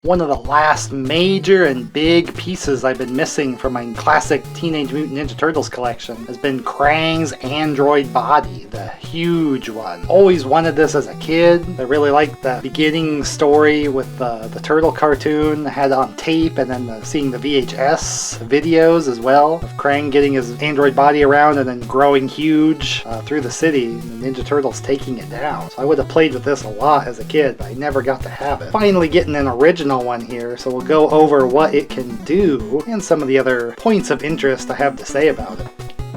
One of the last major and big pieces I've been missing from my classic Teenage Mutant Ninja Turtles collection has been Krang's android body, the huge one. Always wanted this as a kid. I really liked the beginning story with the turtle cartoon. I had it on tape, and then seeing the VHS videos as well of Krang getting his android body around and then growing huge through the city, and the Ninja Turtles taking it down. So I would have played with this a lot as a kid, but I never got to have it. Finally getting an original one here, so we'll go over what it can do and some of the other points of interest I have to say about it.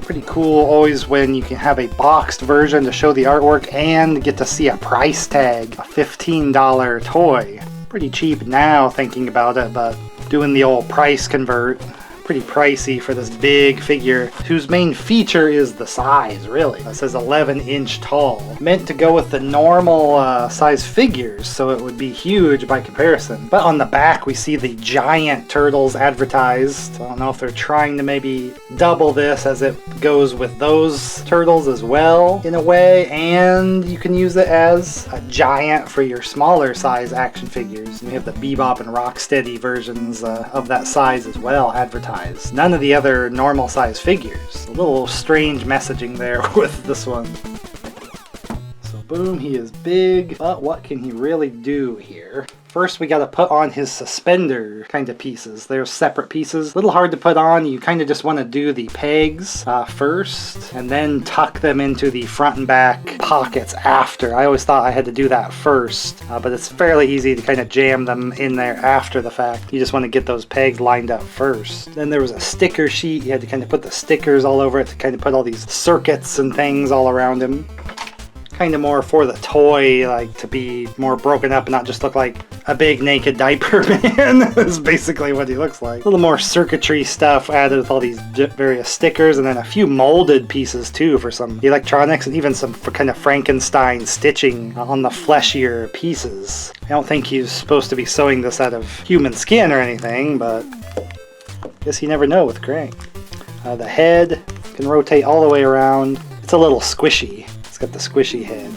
Pretty cool always when you can have a boxed version to show the artwork and get to see a price tag, a $15 toy. Pretty cheap now thinking about it, but doing the old price convert, pretty pricey for this big figure whose main feature is the size, really. It says 11-inch tall. Meant to go with the normal size figures, so it would be huge by comparison. But on the back we see the giant turtles advertised. I don't know if they're trying to maybe double this as it goes with those turtles as well in a way, and you can use it as a giant for your smaller size action figures. We have the Bebop and Rocksteady versions of that size as well advertised. None of the other normal size figures. A little strange messaging there with this one. So boom, he is big, but what can he really do here? First we gotta put on his suspender kind of pieces. They're separate pieces. A little hard to put on. You kind of just want to do the pegs first and then tuck them into the front and back pockets after. I always thought I had to do that first, but it's fairly easy to kind of jam them in there after the fact. You just want to get those pegs lined up first. Then there was a sticker sheet. You had to kind of put the stickers all over it to kind of put all these circuits and things all around him. Kind of more for the toy, like to be more broken up and not just look like a big naked diaper man is basically what he looks like. A little more circuitry stuff added with all these various stickers, and then a few molded pieces too for some electronics, and even some kind of Frankenstein stitching on the fleshier pieces. I don't think he's supposed to be sewing this out of human skin or anything, but I guess you never know with Krang. The head can rotate all the way around. It's a little squishy. Got the squishy head.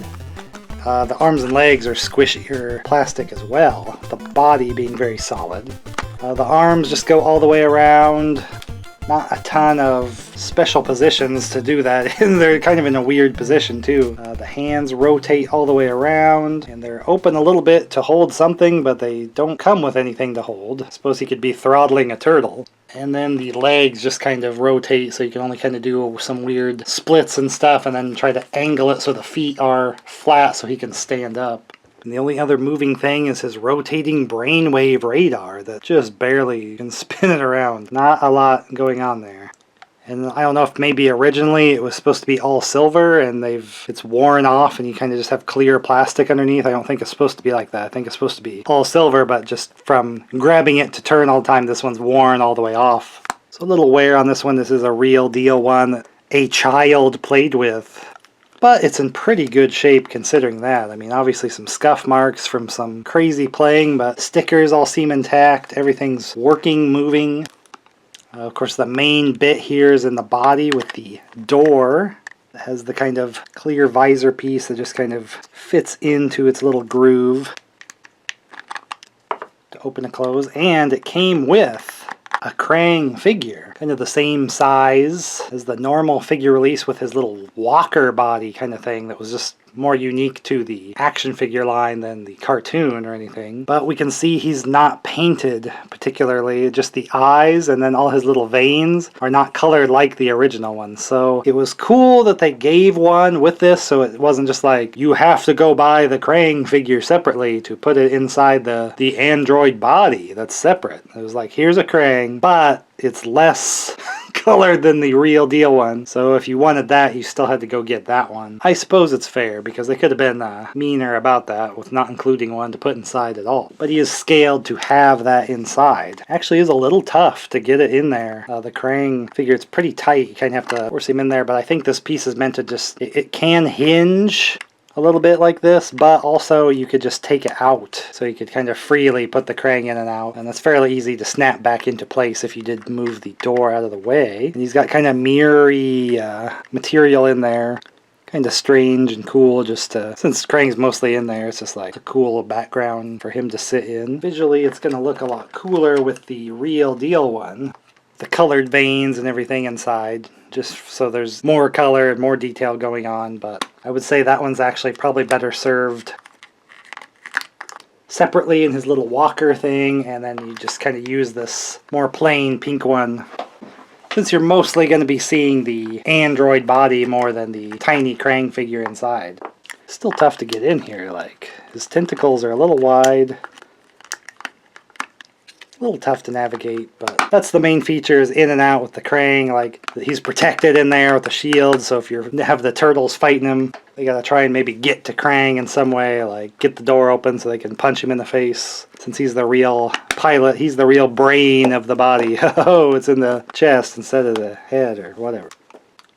The arms and legs are squishy, or plastic as well, the body being very solid. The arms just go all the way around. Not a ton of special positions to do that, and they're kind of in a weird position too. The hands rotate all the way around, and they're open a little bit to hold something, but they don't come with anything to hold. I suppose he could be throttling a turtle. And then the legs just kind of rotate, so you can only kind of do some weird splits and stuff, and then try to angle it so the feet are flat so he can stand up. And the only other moving thing is his rotating brainwave radar that just barely can spin it around. Not a lot going on there. And I don't know if maybe originally it was supposed to be all silver and it's worn off and you kind of just have clear plastic underneath. I don't think it's supposed to be like that. I think it's supposed to be all silver, but just from grabbing it to turn all the time, this one's worn all the way off. So a little wear on this one. This is a real deal one that a child played with. But it's in pretty good shape considering that. I mean, obviously some scuff marks from some crazy playing, but stickers all seem intact. Everything's working, moving. Of course, the main bit here is in the body with the door. It has the kind of clear visor piece that just kind of fits into its little groove to open and close. And it came with a Krang figure, kind of the same size as the normal figure release with his little walker body kind of thing that was just more unique to the action figure line than the cartoon or anything. But we can see he's not painted particularly, just the eyes and then all his little veins are not colored like the original one. So it was cool that they gave one with this, so it wasn't just like you have to go buy the Krang figure separately to put it inside the android body that's separate. It was like, here's a Krang, but it's less colored than the real deal one. So if you wanted that, you still had to go get that one. I suppose it's fair because they could have been meaner about that with not including one to put inside at all. But he is scaled to have that inside. Actually is a little tough to get it in there. The Krang figure, it's pretty tight. You kind of have to force him in there, but I think this piece is meant to just, it can hinge a little bit like this, but also you could just take it out, so you could kind of freely put the Krang in and out, and that's fairly easy to snap back into place if you did move the door out of the way. And he's got kind of mirror-y material in there. Kind of strange and cool just to, since Krang's mostly in there, it's just like a cool background for him to sit in. Visually, it's going to look a lot cooler with the real deal one. The colored veins and everything inside, just so there's more color and more detail going on, but I would say that one's actually probably better served separately in his little walker thing, and then you just kind of use this more plain pink one. Since you're mostly going to be seeing the android body more than the tiny Krang figure inside. Still tough to get in here, like, his tentacles are a little wide. A little tough to navigate, but that's the main feature, is in and out with the Krang. Like, he's protected in there with the shield, so if you have the turtles fighting him, they gotta try and maybe get to Krang in some way, like get the door open so they can punch him in the face. Since he's the real pilot, he's the real brain of the body. Oh, it's in the chest instead of the head or whatever.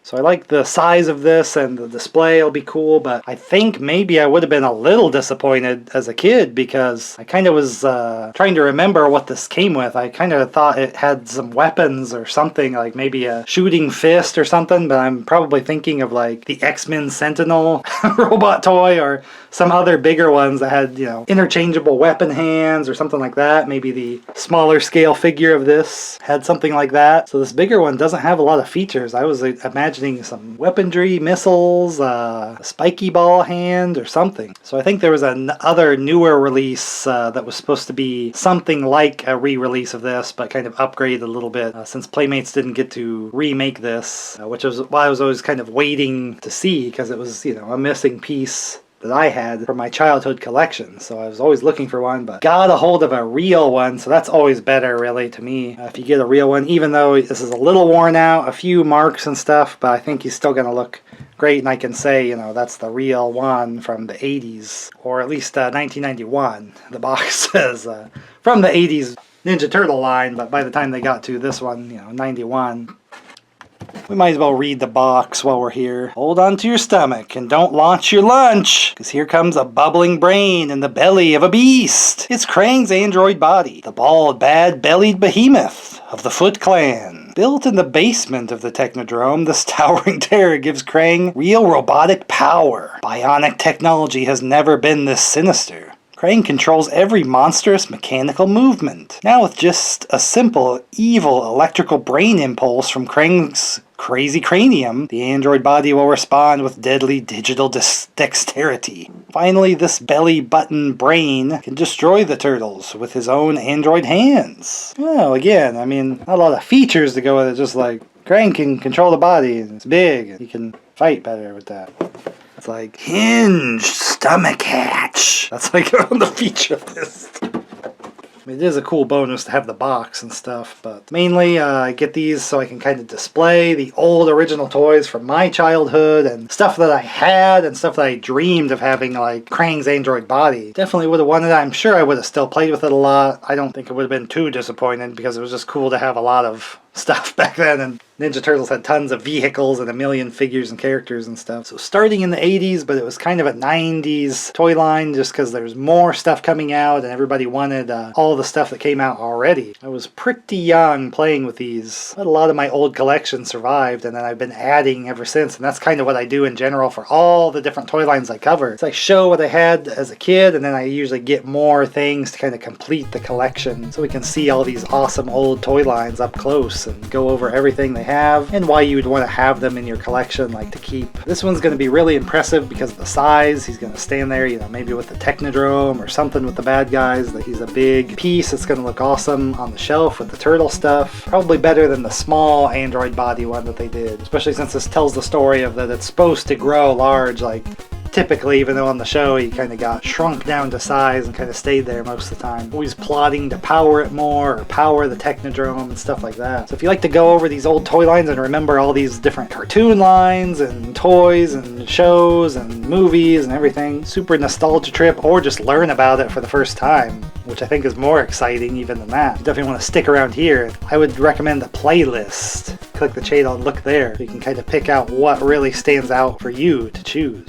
So I like the size of this, and the display will be cool, but I think maybe I would have been a little disappointed as a kid because I kind of was trying to remember what this came with. I kind of thought it had some weapons or something, like maybe a shooting fist or something, but I'm probably thinking of like the X-Men Sentinel robot toy or some other bigger ones that had, you know, interchangeable weapon hands or something like that. Maybe the smaller scale figure of this had something like that. So this bigger one doesn't have a lot of features. I was imagining some weaponry, missiles, a spiky ball hand or something. So I think there was another newer release that was supposed to be something like a re-release of this, but kind of upgraded a little bit since Playmates didn't get to remake this, which was why I was always kind of waiting to see, because it was, you know, a missing piece that I had from my childhood collection. So I was always looking for one, but got a hold of a real one, so that's always better really to me. If you get a real one, even though this is a little worn out, a few marks and stuff, but I think he's still gonna look great, and I can say, you know, that's the real one from the 80s, or at least 1991. The box says from the 80s Ninja Turtle line, but by the time they got to this one, you know, 91. We might as well read the box while we're here. Hold on to your stomach and don't launch your lunch, because here comes a bubbling brain in the belly of a beast. It's Krang's android body, the bald, bad-bellied behemoth of the Foot Clan. Built in the basement of the Technodrome, this towering terror gives Krang real robotic power. Bionic technology has never been this sinister. Krang controls every monstrous mechanical movement. Now with just a simple, evil electrical brain impulse from Krang's crazy cranium, the android body will respond with deadly digital dexterity. Finally, this belly button brain can destroy the turtles with his own android hands. Well, again, I mean, not a lot of features to go with it, just like Krang can control the body, and it's big, and he can fight better with that. It's like hinged stomach hatch. That's like on the feature list. I mean, it is a cool bonus to have the box and stuff, but mainly I get these so I can kind of display the old original toys from my childhood and stuff that I had and stuff that I dreamed of having, like Krang's android body. Definitely would have wanted it. I'm sure I would have still played with it a lot. I don't think it would have been too disappointed because it was just cool to have a lot of stuff back then, and Ninja Turtles had tons of vehicles and a million figures and characters and stuff. So starting in the 80s, but it was kind of a 90s toy line just because there's more stuff coming out and everybody wanted all the stuff that came out already. I was pretty young playing with these, but a lot of my old collection survived, and then I've been adding ever since, and that's kind of what I do in general for all the different toy lines I cover. It's like show what I had as a kid, and then I usually get more things to kind of complete the collection so we can see all these awesome old toy lines up close and go over everything they have and why you would want to have them in your collection, like to keep. This one's going to be really impressive because of the size. He's going to stand there, you know, maybe with the Technodrome or something with the bad guys. That he's a big piece. It's going to look awesome on the shelf with the turtle stuff. Probably better than the small android body one that they did, especially since this tells the story of that it's supposed to grow large, like typically, even though on the show he kind of got shrunk down to size and kind of stayed there most of the time. Always plotting to power it more or power the Technodrome and stuff like that. So if you like to go over these old toy lines and remember all these different cartoon lines and toys and shows and movies and everything, super nostalgia trip, or just learn about it for the first time, which I think is more exciting even than that. You definitely want to stick around here. I would recommend the playlist. Click the channel and look there so you can kind of pick out what really stands out for you to choose.